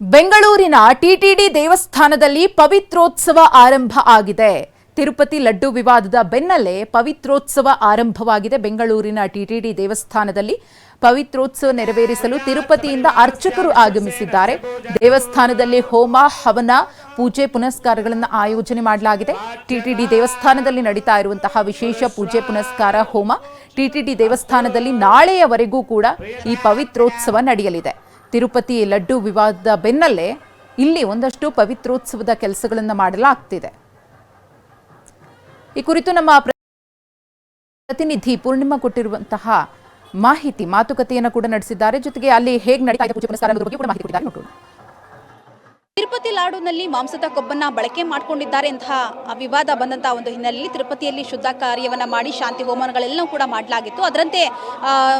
ಬೆಂಗಳೂರಿನ ಟಿಟಿಡಿ ದೇವಸ್ಥಾನದಲ್ಲಿ ಪವಿತ್ರೋತ್ಸವ ಆರಂಭ ಆಗಿದೆ. ತಿರುಪತಿ ಲಡ್ಡು ವಿವಾದದ ಬೆನ್ನಲ್ಲೇ ಪವಿತ್ರೋತ್ಸವ ಆರಂಭವಾಗಿದೆ. ಬೆಂಗಳೂರಿನ ಟಿಟಿಡಿ ದೇವಸ್ಥಾನದಲ್ಲಿ ಪವಿತ್ರೋತ್ಸವ ನೆರವೇರಿಸಲು ತಿರುಪತಿಯಿಂದ ಅರ್ಚಕರು ಆಗಮಿಸಿದ್ದಾರೆ. ದೇವಸ್ಥಾನದಲ್ಲಿ ಹೋಮ, ಹವನ, ಪೂಜೆ ಪುನಸ್ಕಾರಗಳನ್ನು ಆಯೋಜನೆ ಮಾಡಲಾಗಿದೆ. ಟಿಟಿಡಿ ದೇವಸ್ಥಾನದಲ್ಲಿ ನಡೀತಾ ಇರುವಂತಹ ವಿಶೇಷ ಪೂಜೆ ಪುನಸ್ಕಾರ ಹೋಮ ಟಿಟಿಡಿ ದೇವಸ್ಥಾನದಲ್ಲಿ ನಾಳೆಯವರೆಗೂ ಕೂಡ ಈ ಪವಿತ್ರೋತ್ಸವ ನಡೆಯಲಿದೆ. ತಿರುಪತಿ ಲಡ್ಡು ವಿವಾದದ ಬೆನ್ನಲ್ಲೇ ಇಲ್ಲಿ ಒಂದಷ್ಟು ಪವಿತ್ರೋತ್ಸವದ ಕೆಲಸಗಳನ್ನು ಮಾಡಲಾಗ್ತಿದೆ. ಈ ಕುರಿತು ನಮ್ಮ ಪ್ರತಿನಿಧಿ ಪೂರ್ಣಿಮಾ ಕೊಟ್ಟಿರುವಂತಹ ಮಾತುಕತೆಯನ್ನು ಕೂಡ ನಡೆಸಿದ್ದಾರೆ. ಜೊತೆಗೆ ಅಲ್ಲಿ ಹೇಗೆ ನಡೀತಾ ಇದೆ ಪೂಜೆ ಪುನಸ್ಕಾರ ಅನ್ನೋದ್ರ ಬಗ್ಗೆ ಕೂಡ ಮಾಹಿತಿ ಕೊಟ್ಟಿದ್ದಾರೆ. ನೋಡೋಣ. ತಿರುಪತಿ ಲಾಡುನಲ್ಲಿ ಮಾಂಸದ ಕೊಬ್ಬನ್ನ ಬಳಕೆ ಮಾಡಿಕೊಂಡಿದ್ದಾರೆ ಅಂತ ವಿವಾದ ಬಂದಂತಹ ಒಂದು ಹಿನ್ನೆಲೆಯಲ್ಲಿ ತಿರುಪತಿಯಲ್ಲಿ ಶುದ್ಧ ಕಾರ್ಯವನ್ನ ಮಾಡಿ ಶಾಂತಿ ಹೋಮಗಳೆಲ್ಲವೂ ಕೂಡ ಮಾಡಲಾಗಿತ್ತು. ಅದರಂತೆ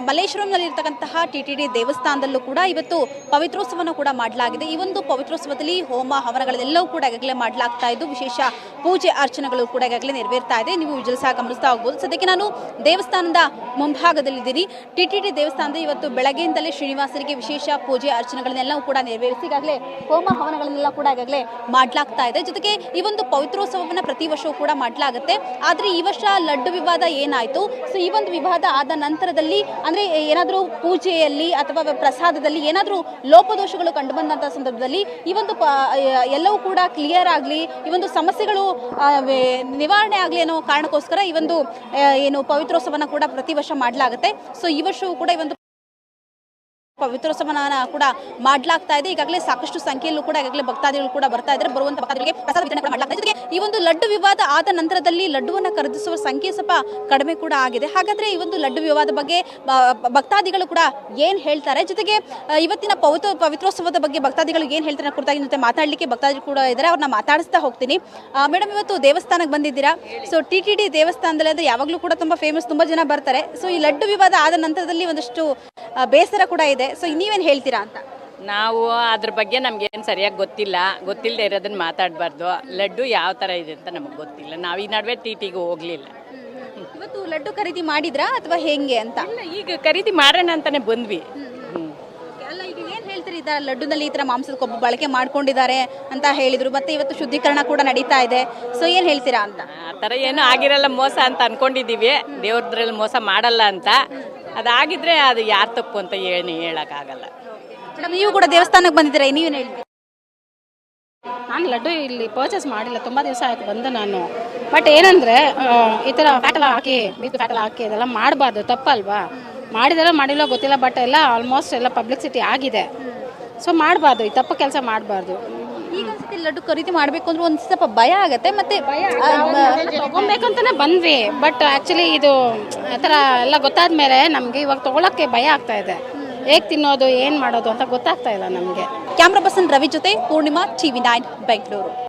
ಮಲ್ಲೇಶ್ವರಂನಲ್ಲಿ ಇರತಕ್ಕಂತಹ ಟಿಟಿಡಿ ದೇವಸ್ಥಾನದಲ್ಲೂ ಕೂಡ ಇವತ್ತು ಪವಿತ್ರೋತ್ಸವವನ್ನು ಕೂಡ ಮಾಡಲಾಗಿದೆ. ಈ ಒಂದು ಪವಿತ್ರೋತ್ಸವದಲ್ಲಿ ಹೋಮ ಹವನಗಳೆಲ್ಲವೂ ಕೂಡ ಈಗಾಗಲೇ ಮಾಡಲಾಗ್ತಾ ಇದ್ದು ವಿಶೇಷ ಪೂಜೆ ಅರ್ಚನೆಗಳು ಕೂಡ ಈಗಾಗಲೇ ನೆರವೇರ್ತಾ ಇದೆ. ನೀವು ವಿಜುವಲ್ಸ್ ಗಮನಿಸ್ತಾ ಹೋಗ್ಬೋದು. ಸದ್ಯಕ್ಕೆ ನಾನು ದೇವಸ್ಥಾನದ ಮುಂಭಾಗದಲ್ಲಿದ್ದೀನಿ. ಟಿಟಿಡಿ ದೇವಸ್ಥಾನದ ಇವತ್ತು ಬೆಳಗ್ಗೆಯಿಂದಲೇ ಶ್ರೀನಿವಾಸರಿಗೆ ವಿಶೇಷ ಪೂಜೆ ಅರ್ಚನೆಗಳನ್ನೆಲ್ಲವೂ ಕೂಡ ನೆರವೇರಿಸಿ ಈಗಾಗಲೇ ಹೋಮ ಹವನಗಳ ಕೂಡ ಈಗಾಗಲೇ ಮಾಡಲಾಗ್ತಾ ಇದೆ. ಜೊತೆಗೆ ಈ ಒಂದು ಪವಿತ್ರೋತ್ಸವವನ್ನು ಪ್ರತಿ ವರ್ಷವೂ ಕೂಡ ಮಾಡಲಾಗುತ್ತೆ. ಆದರೆ ಈ ವರ್ಷ ಲಡ್ಡು ವಿವಾದ ಏನಾಯಿತು, ಸೊ ಈ ಒಂದು ವಿವಾದ ಆದ ನಂತರದಲ್ಲಿ ಅಂದರೆ ಏನಾದರೂ ಪೂಜೆಯಲ್ಲಿ ಅಥವಾ ಪ್ರಸಾದದಲ್ಲಿ ಏನಾದರೂ ಲೋಪದೋಷಗಳು ಕಂಡು ಬಂದಂತಹ ಸಂದರ್ಭದಲ್ಲಿ ಈ ಒಂದು ಎಲ್ಲವೂ ಕೂಡ ಕ್ಲಿಯರ್ ಆಗಲಿ, ಈ ಒಂದು ಸಮಸ್ಯೆಗಳು ನಿವಾರಣೆ ಆಗಲಿ ಅನ್ನೋ ಕಾರಣಕ್ಕೋಸ್ಕರ ಈ ಒಂದು ಏನು ಪವಿತ್ರೋತ್ಸವನ ಕೂಡ ಪ್ರತಿ ವರ್ಷ ಮಾಡಲಾಗುತ್ತೆ. ಸೊ ಈ ವರ್ಷವೂ ಕೂಡ ಈ ಒಂದು ಪವಿತ್ರೋತ್ಸವನ ಕೂಡ ಮಾಡಲಾಗ್ತಾ ಇದೆ. ಈಗಾಗಲೇ ಸಾಕಷ್ಟು ಸಂಖ್ಯೆಯಲ್ಲೂ ಕೂಡ ಈಗಾಗಲೇ ಭಕ್ತಾದಿಗಳು ಕೂಡ ಬರ್ತಾ ಇದ್ದಾರೆ. ಬರುವಂತಹ ಭಕ್ತಾದಿಗಳಿಗೆ ಪ್ರಸಾದ ವಿತರಣೆ ಕೂಡ ಮಾಡಲಾಗ್ತಾ ಇದೆ. ಜೊತೆಗೆ ಈ ಒಂದು ಲಡ್ಡು ವಿವಾದ ಆದ ನಂತರದಲ್ಲಿ ಲಡ್ಡುವನ್ನು ಖರೀದಿಸುವ ಸಂಖ್ಯೆ ಸ್ವಲ್ಪ ಕಡಿಮೆ ಕೂಡ ಆಗಿದೆ. ಹಾಗಾದ್ರೆ ಈ ಒಂದು ಲಡ್ಡು ವಿವಾದ ಬಗ್ಗೆ ಭಕ್ತಾದಿಗಳು ಕೂಡ ಏನ್ ಹೇಳ್ತಾರೆ, ಜೊತೆಗೆ ಇವತ್ತಿನ ಪವಿತ್ರೋತ್ಸವದ ಬಗ್ಗೆ ಭಕ್ತಾದಿಗಳು ಏನ್ ಹೇಳ್ತಾರೆ ಕುರಿತಾಗಿ ಜೊತೆ ಮಾತಾಡಲಿಕ್ಕೆ ಭಕ್ತಾದಿಗಳು ಕೂಡ ಇದ್ದಾರೆ. ಅವ್ರನ್ನ ಮಾತಾಡಿಸ್ತಾ ಹೋಗ್ತೀನಿ. ಮೇಡಮ್, ಇವತ್ತು ದೇವಸ್ಥಾನಕ್ಕೆ ಬಂದಿದ್ದೀರಾ. ಸೊ ಟಿಟಿಡಿ ದೇವಸ್ಥಾನದಲ್ಲಿ ಅಂದ್ರೆ ಯಾವಾಗಲೂ ಕೂಡ ತುಂಬಾ ಫೇಮಸ್, ತುಂಬಾ ಜನ ಬರ್ತಾರೆ. ಸೊ ಈ ಲಡ್ಡು ವಿವಾದ ಆದ ನಂತರದಲ್ಲಿ ಒಂದಷ್ಟು ಬೇಸರ ಕೂಡ ಇದೆ. ಸೊ ನೀವೇನು ಹೇಳ್ತೀರಾ ಅಂತ? ನಾವು ಅದ್ರ ಬಗ್ಗೆ ನಮ್ಗೆ ಏನು ಸರಿಯಾಗಿ ಗೊತ್ತಿಲ್ಲದೆ ಇರೋದನ್ನ ಮಾತಾಡಬಾರ್ದು. ಲಡ್ಡು ಯಾವ ಥರ ಇದೆ ಅಂತ ನಮಗೆ ಗೊತ್ತಿಲ್ಲ. ನಾವು ಈ ನಡುವೆ ಟಿಟಿಗೆ ಹೋಗ್ಲಿಲ್ಲ. ಇವತ್ತು ಲಡ್ಡು ಖರೀದಿ ಮಾಡಿದ್ರಾ ಅಥವಾ ಹೆಂಗೆ ಅಂತ? ಈಗ ಖರೀದಿ ಮಾಡೋಣ ಅಂತಾನೆ ಬಂದ್ವಿ. ಅಲ್ಲ, ಈಗ ಏನು ಹೇಳ್ತೀರಿ, ಈ ಲಡ್ಡುನಲ್ಲಿ ಈ ಥರ ಮಾಂಸದ ಕೊಬ್ಬು ಬಳಕೆ ಮಾಡ್ಕೊಂಡಿದ್ದಾರೆ ಅಂತ ಹೇಳಿದ್ರು. ಮತ್ತೆ ಇವತ್ತು ಶುದ್ಧೀಕರಣ ಕೂಡ ನಡೀತಾ ಇದೆ. ಸೊ ಏನು ಹೇಳ್ತೀರಾ ಅಂತ? ಆ ಥರ ಏನೂ ಆಗಿರಲ್ಲ, ಮೋಸ ಅಂತ ಅನ್ಕೊಂಡಿದ್ದೀವಿ. ದೇವ್ರದ್ರಲ್ಲಿ ಮೋಸ ಮಾಡಲ್ಲ ಅಂತ. ಅದಾಗಿದ್ರೆ ಅದು ಯಾರು ತಪ್ಪು ಅಂತ ಹೇಳಕ್ಕಾಗಲ್ಲ. ಮೇಡಮ್, ನೀವು ಕೂಡ ದೇವಸ್ಥಾನಕ್ಕೆ ಬಂದಿದ್ದೀರಾ, ನೀವೇನು ಹೇಳ್ತೀರಿ? ನಾನು ಲಡ್ಡು ಇಲ್ಲಿ ಪರ್ಚೇಸ್ ಮಾಡಿಲ್ಲ, ತುಂಬ ದಿವಸ ಆಯಿತು ಬಂದು ನಾನು. ಬಟ್ ಏನಂದರೆ ಈ ಥರ ಫ್ಯಾಟೆಲ್ಲ ಹಾಕಿ ಫ್ಯಾಟೆಲ್ಲ ಹಾಕಿ ಇದೆಲ್ಲ ಮಾಡಬಾರ್ದು, ತಪ್ಪಲ್ವಾ? ಮಾಡಿದಾರೋ ಮಾಡಿಲ್ಲ ಗೊತ್ತಿಲ್ಲ. ಬಟ್ ಎಲ್ಲ ಆಲ್ಮೋಸ್ಟ್ ಎಲ್ಲ ಪಬ್ಲಿಸಿಟಿ ಆಗಿದೆ. ಸೊ ಮಾಡಬಾರ್ದು, ಈ ತಪ್ಪು ಕೆಲಸ ಮಾಡಬಾರ್ದು. ಈಗ ಲಡ್ಡು ಖರೀದಿ ಮಾಡಬೇಕು ಅಂದ್ರೆ ಒಂದು ಸ್ವಲ್ಪ ಭಯ ಆಗುತ್ತೆ. ಮತ್ತೆ ತಗೊಬೇಕಂತಾನೆ ಬಂದ್ವಿ. ಬಟ್ ಆ್ಯಕ್ಚುಲಿ ಇದು ಆ ಥರ ಎಲ್ಲ ಗೊತ್ತಾದ ಮೇಲೆ ನಮಗೆ ಇವಾಗ ತೊಗೊಳಕ್ಕೆ ಭಯ ಆಗ್ತಾ ಇದೆ. ಹೇಗೆ ತಿನ್ನೋದು, ಏನು ಮಾಡೋದು ಅಂತ ಗೊತ್ತಾಗ್ತಾ ಇಲ್ಲ ನಮಗೆ. ಕ್ಯಾಮ್ರಾ ಪರ್ಸನ್ ರವಿ ಜೊತೆ ಪೂರ್ಣಿಮಾ, TV9 ಬೆಂಗಳೂರು.